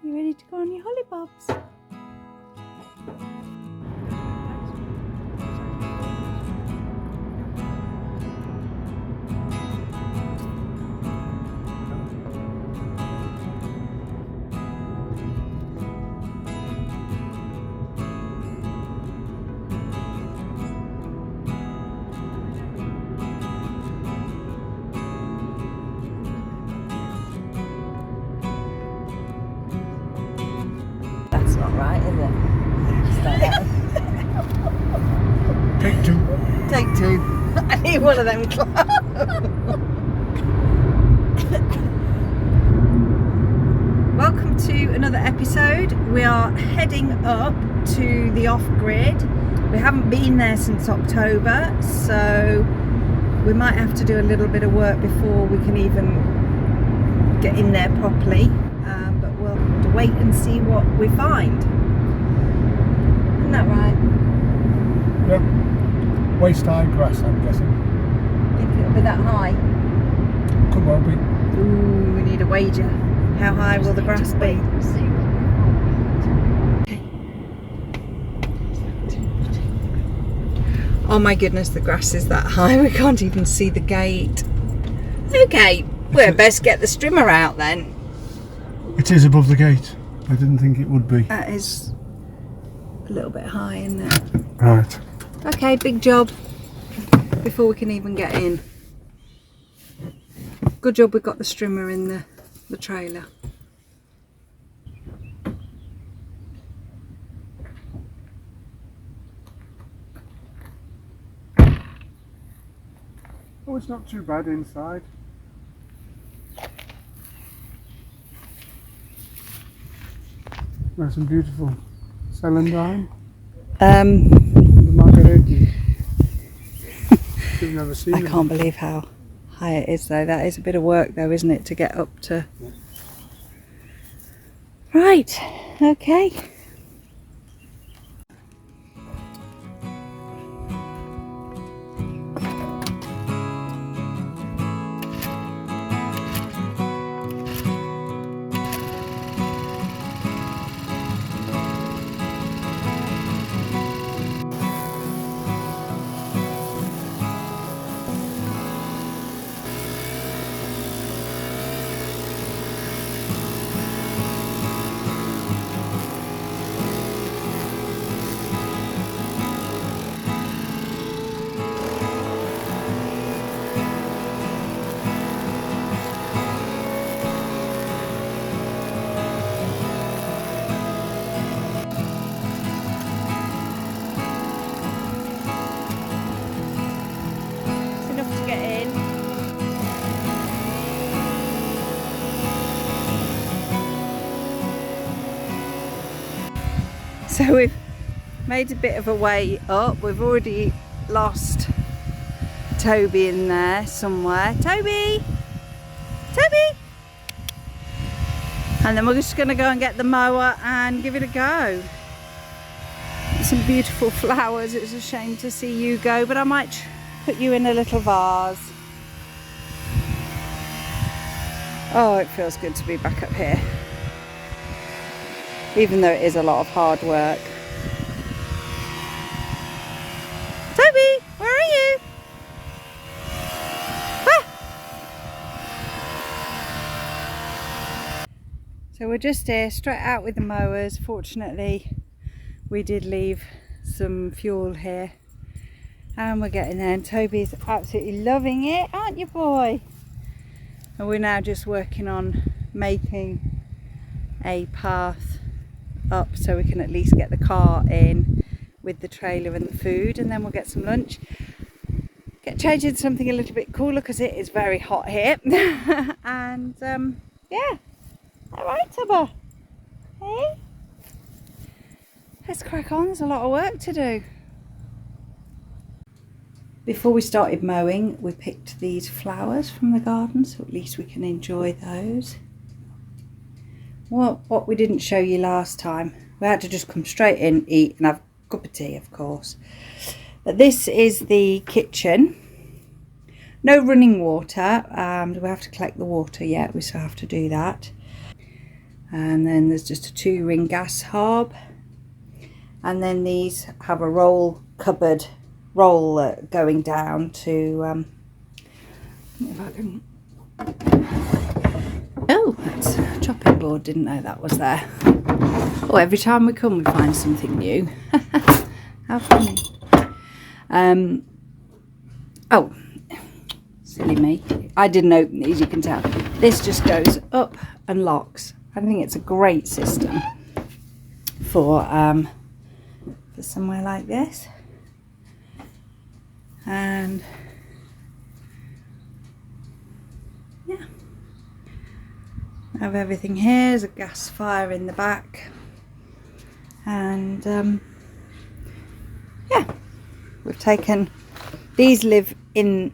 You ready to go on your hollybobs? That's not right, is it? Take two. Take two. I need one of them clubs. Welcome to another episode. We are heading up to the off-grid. We haven't been there since October, so we might have to do a little bit of work before we can even get in there properly. But we'll have to wait and see what we find. Isn't that right? Yeah. Waist high grass, I'm guessing. Think it'll be that high? Could well be. Ooh, we need a wager. How high will the grass be? Oh my goodness, the grass is that high. We can't even see the gate. Okay, we'll best get the strimmer out then. It is above the gate. I didn't think it would be. That is a little bit high, isn't it? Right. Okay, big job before we can even get in. Good job we got the strimmer in the trailer. Oh, it's not too bad inside. There's some beautiful celandine. The margarita. You've never seen I it. can't believe how high it is though. That is a bit of work though, isn't it, to get up to... Right, okay. So we've made a bit of a way up. We've already lost Toby in there somewhere. Toby! Toby! And then we're just going to go and get the mower and give it a go. Some beautiful flowers. It's a shame to see you go, but I might put you in a little vase. Oh, it feels good to be back up here. Even though it is a lot of hard work. Toby, where are you? Ah! So we're just here, straight out with the mowers. Fortunately, we did leave some fuel here. And we're getting there. And Toby's absolutely loving it, aren't you, boy? And we're now just working on making a path up so we can at least get the car in with the trailer and the food, and then we'll get some lunch, get changed into something a little bit cooler because it is very hot here. And yeah, all right, Tubba. Hey, let's crack on. There's a lot of work to do. Before we started mowing, we picked these flowers from the garden, so at least we can enjoy those. What we didn't show you last time, we had to just come straight in, eat and have a cup of tea, of course. But this is the kitchen. No running water. We have to collect the water yet. We still have to do that. And then there's just a 2-ring gas hob. And then these have a roll cupboard roll going down to if I can. Oh, that's a chopping board, didn't know that was there. Oh, every time we come we find something new. How funny. Oh, silly me. I didn't open these, you can tell. This just goes up and locks. I think it's a great system for somewhere like this. And yeah, I have everything here. There's a gas fire in the back, and yeah, we've taken these live in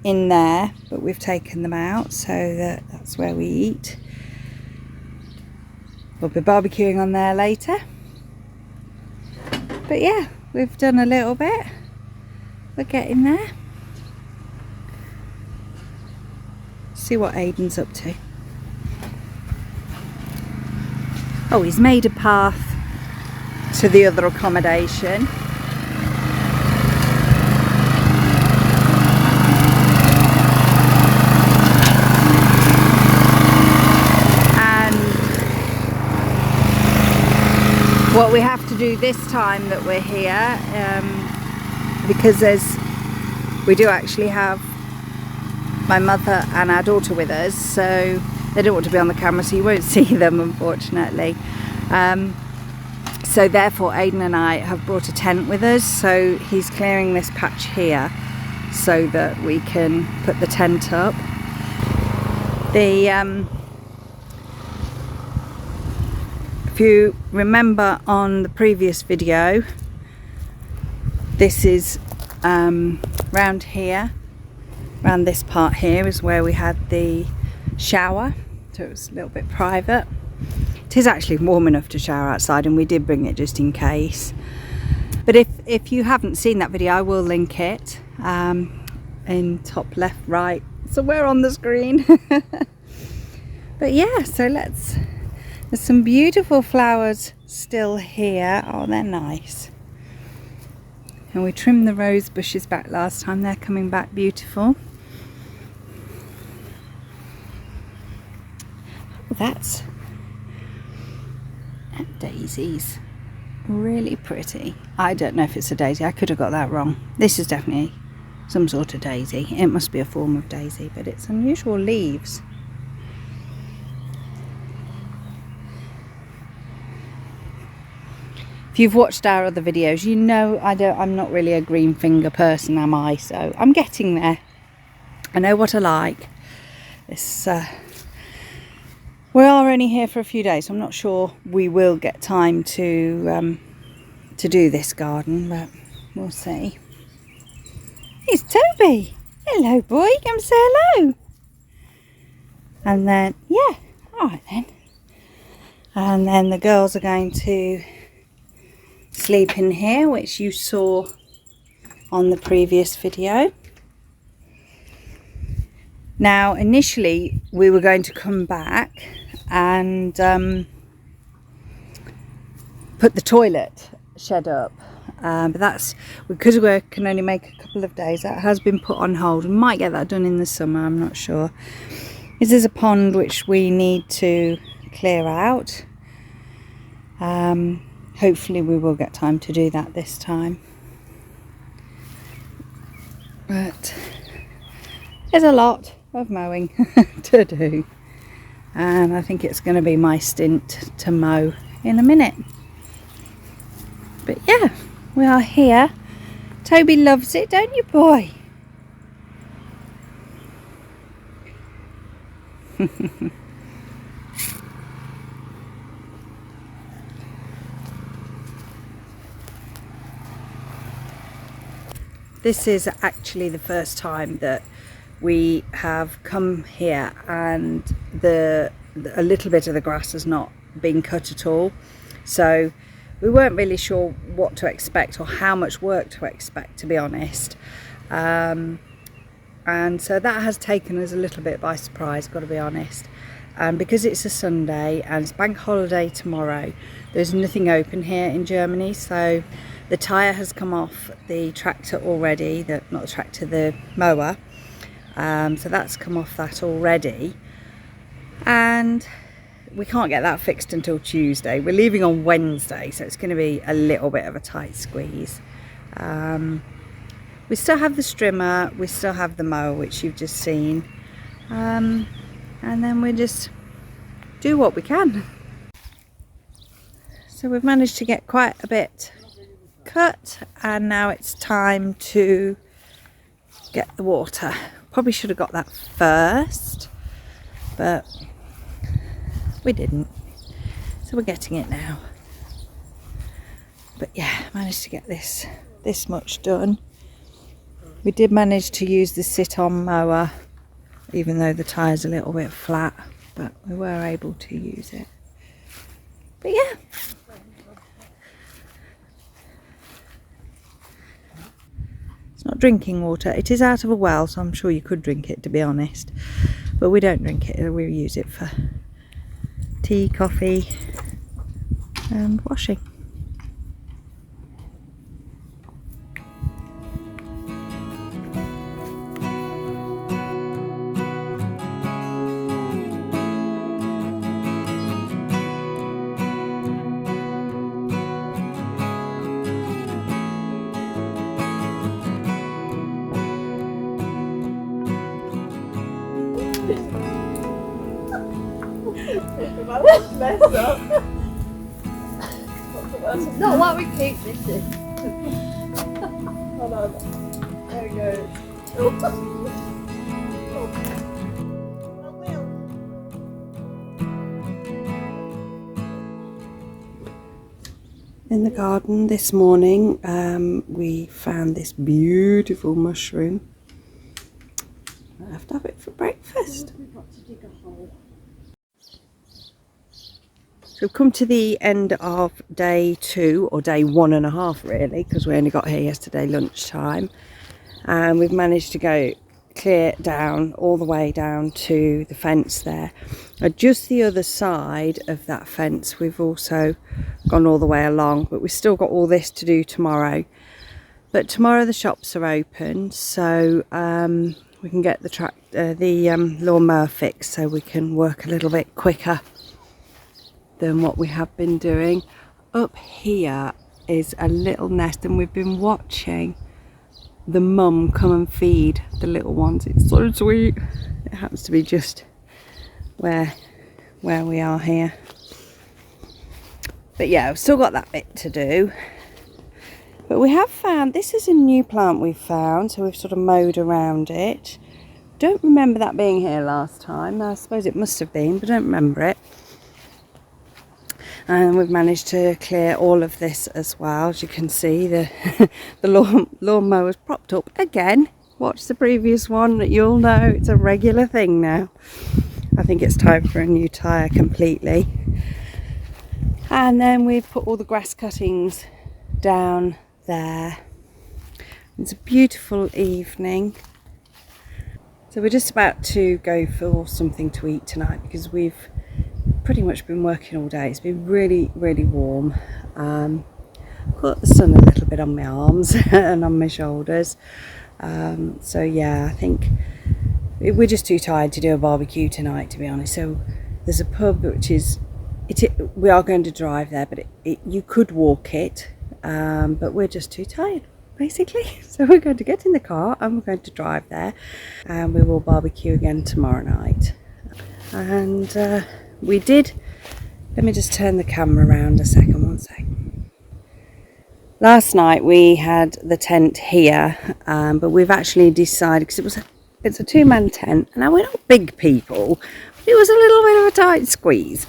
there, but we've taken them out so that that's where we eat. We'll be barbecuing on there later. But yeah, we've done a little bit. We're getting there. See what Aidan's up to. Oh, he's made a path to the other accommodation. What we have to do this time that we're here, because we do actually have my mother and our daughter with us, so they don't want to be on the camera, so you won't see them, unfortunately. So therefore Aidan and I have brought a tent with us, so he's clearing this patch here so that we can put the tent up. If you remember on the previous video, this is round here, around this part here is where we had the shower, so it was a little bit private. It is actually warm enough to shower outside, and we did bring it just in case. But if you haven't seen that video, I will link it in top left, right, somewhere on the screen. But yeah, so there's some beautiful flowers still here. Oh, they're nice. And we trimmed the rose bushes back last time. They're coming back beautiful. Oh, that's daisies. Really pretty. I don't know if it's a daisy. I could have got that wrong. This is definitely some sort of daisy. It must be a form of daisy, but it's unusual leaves. If you've watched our other videos, you know I'm not really a green finger person, am I? So I'm getting there. I know what I like. We are only here for a few days, so I'm not sure we will get time to do this garden, but we'll see. It's Toby. Hello, boy. Come say hello. And then, yeah, all right then. And then the girls are going to sleep in here, which you saw on the previous video. Now, initially we were going to come back and put the toilet shed up, but that's because we can only make a couple of days. That has been put on hold. We might get that done in the summer, I'm not sure. This is a pond which we need to clear out. Hopefully we will get time to do that this time. But there's a lot of mowing to do. And I think it's going to be my stint to mow in a minute. But yeah, we are here. Toby loves it, don't you, boy? This is actually the first time that we have come here and a little bit of the grass has not been cut at all. So we weren't really sure what to expect or how much work to expect, to be honest. And so that has taken us a little bit by surprise, got to be honest. and because it's a Sunday and it's bank holiday tomorrow, there's nothing open here in Germany. So the tyre has come off the tractor already, not the tractor, the mower. So that's come off that already, and we can't get that fixed until Tuesday. We're leaving on Wednesday, so it's going to be a little bit of a tight squeeze. We still have the strimmer, we still have the mower, which you've just seen, and then we just do what we can. So we've managed to get quite a bit cut, and now it's time to get the water. Probably should have got that first, but we didn't, so we're getting it now. But yeah, managed to get this much done. We did manage to use the sit-on mower, even though the tyre's a little bit flat, but we were able to use it. But yeah, it's not drinking water. It is out of a well, so I'm sure you could drink it, to be honest, but we don't drink it. We use it for tea, coffee and washing. Messed up. Not what we keep this in. Hold on. There we go. In the garden this morning, we found this beautiful mushroom. I have to have it for breakfast. We've got to dig a hole. So we've come to the end of day 2, or day 1.5 really, because we only got here yesterday lunchtime, and we've managed to go clear down all the way down to the fence there. Just the other side of that fence we've also gone all the way along, but we've still got all this to do tomorrow. But tomorrow the shops are open, so we can get the lawnmower fixed, so we can work a little bit quicker than what we have been doing. Up here is a little nest, and we've been watching the mum come and feed the little ones. It's so sweet. It happens to be just where we are here. But yeah, I've still got that bit to do. But we have found, this is a new plant we've found, so we've sort of mowed around it. Don't remember that being here last time. I suppose it must have been, but I don't remember it. And we've managed to clear all of this as well. As you can see, the lawnmower's propped up again. Watch the previous one, you'll know it's a regular thing now. I think it's time for a new tyre completely. And then we've put all the grass cuttings down there. It's a beautiful evening. So we're just about to go for something to eat tonight, because we've pretty much been working all day. It's been really, really warm. Caught the sun a little bit on my arms and on my shoulders. So yeah, I think we're just too tired to do a barbecue tonight, to be honest. So there's a pub which is, we are going to drive there, but you could walk it, but we're just too tired, basically. So we're going to get in the car and we're going to drive there, and we will barbecue again tomorrow night. And we did, let me just turn the camera around a second, one sec. Last night we had the tent here, but we've actually decided, because it's a 2-man tent, and now we're not big people, but it was a little bit of a tight squeeze.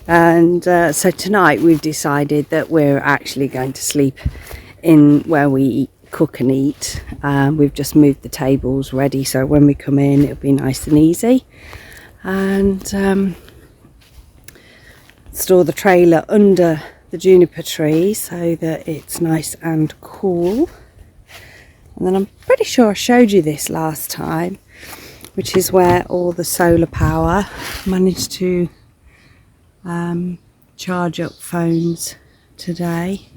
And so tonight we've decided that we're actually going to sleep in where we cook and eat. We've just moved the tables ready, so when we come in it'll be nice and easy. And store the trailer under the juniper tree so that it's nice and cool. And then I'm pretty sure I showed you this last time. which is where all the solar power managed to charge up phones today,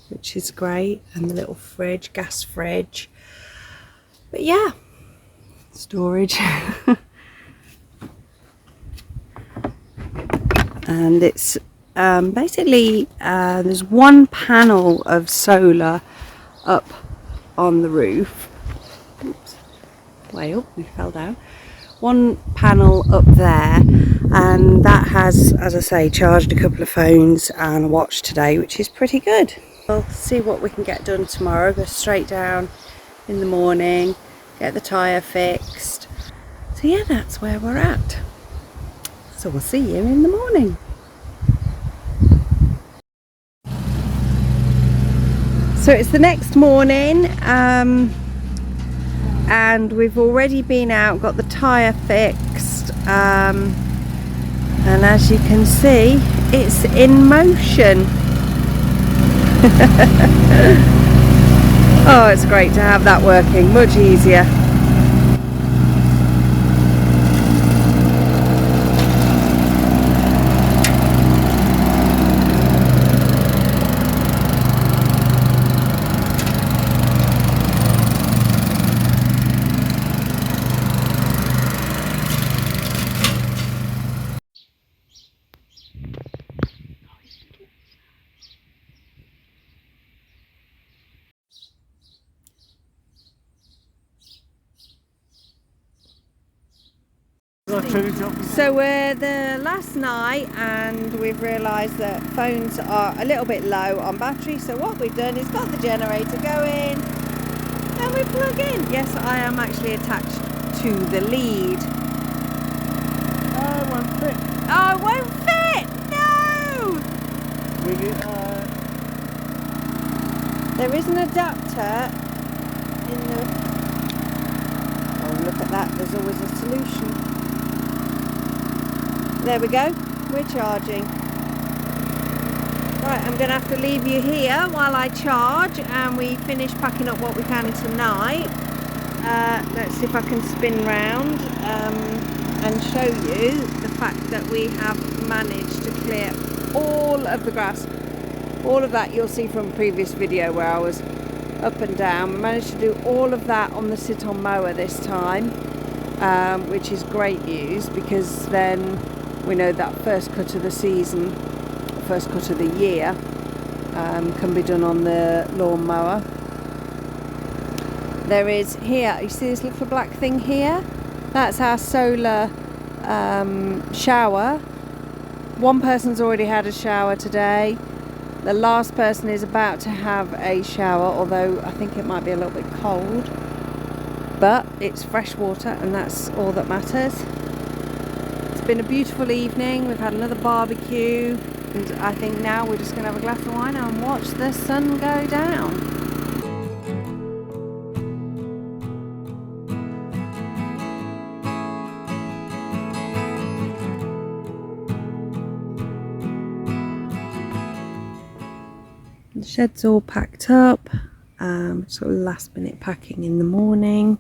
which is great, and the little fridge, gas fridge. But yeah, storage. And it's basically there's one panel of solar up on the roof. Oops, way up, we fell down. One panel up there, and that has, as I say, charged a couple of phones and a watch today, which is pretty good. We'll see what we can get done tomorrow. Go straight down in the morning, get the tyre fixed. So yeah, that's where we're at. So we'll see you in the morning. So it's the next morning, and we've already been out, got the tyre fixed, and as you can see, it's in motion. Oh, it's great to have that working, much easier. So we're the last night, and we've realised that phones are a little bit low on battery, so what we've done is got the generator going and we plug in. Yes, I am actually attached to the lead. Oh, it won't fit. Oh, it won't fit! No! There is an adapter in the... Oh, look at that, there's always a solution. There we go, we're charging. Right, I'm going to have to leave you here while I charge and we finish packing up what we can tonight. Let's see if I can spin round and show you the fact that we have managed to clear all of the grass. All of that you'll see from a previous video where I was up and down. We managed to do all of that on the sit-on mower this time, which is great news, because then we know that first cut of the season, first cut of the year, can be done on the lawn mower. There is here, you see this little black thing here? That's our solar shower. One person's already had a shower today. The last person is about to have a shower, although I think it might be a little bit cold. But it's fresh water, and that's all that matters. It's been a beautiful evening. We've had another barbecue, and I think now we're just going to have a glass of wine and watch the sun go down. The shed's all packed up, sort of last minute packing in the morning,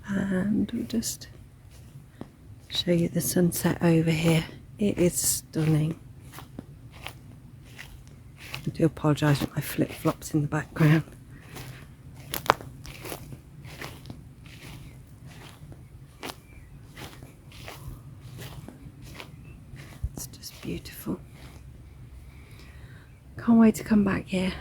and we'll just show you the sunset over here. It is stunning. I do apologise for my flip-flops in the background. It's just beautiful. Can't wait to come back here.